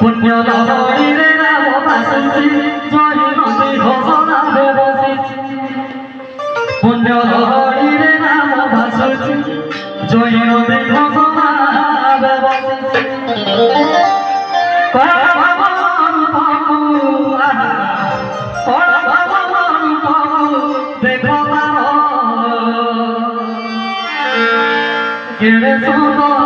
পুণ্য ধরিরে নাম বাসছি জয় নদী ঘোষণা বসেছি পুণ্য ধরিরে নাম বাসছি জয় নদী ঘোষণা বসেছি দেখো কেড়ে সুন্দর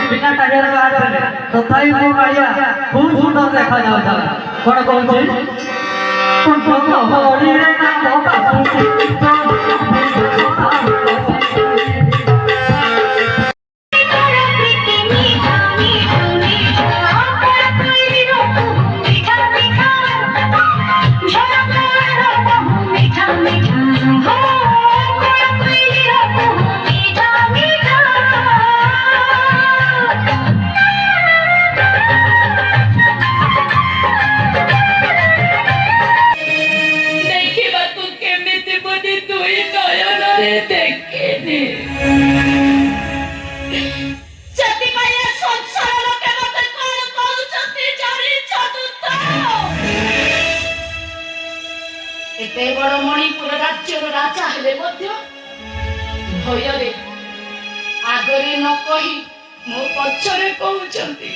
बिना टायर काट रहे तो थाई को गाड़िया खूब सुंदर देखा जाता है कौन कौन सी तो हरी रे ना मोटा सुंदर एते बड़ मणिपुर राज्यर राजा हेले भयरे आगरे न कही मो पछरे कहउचंती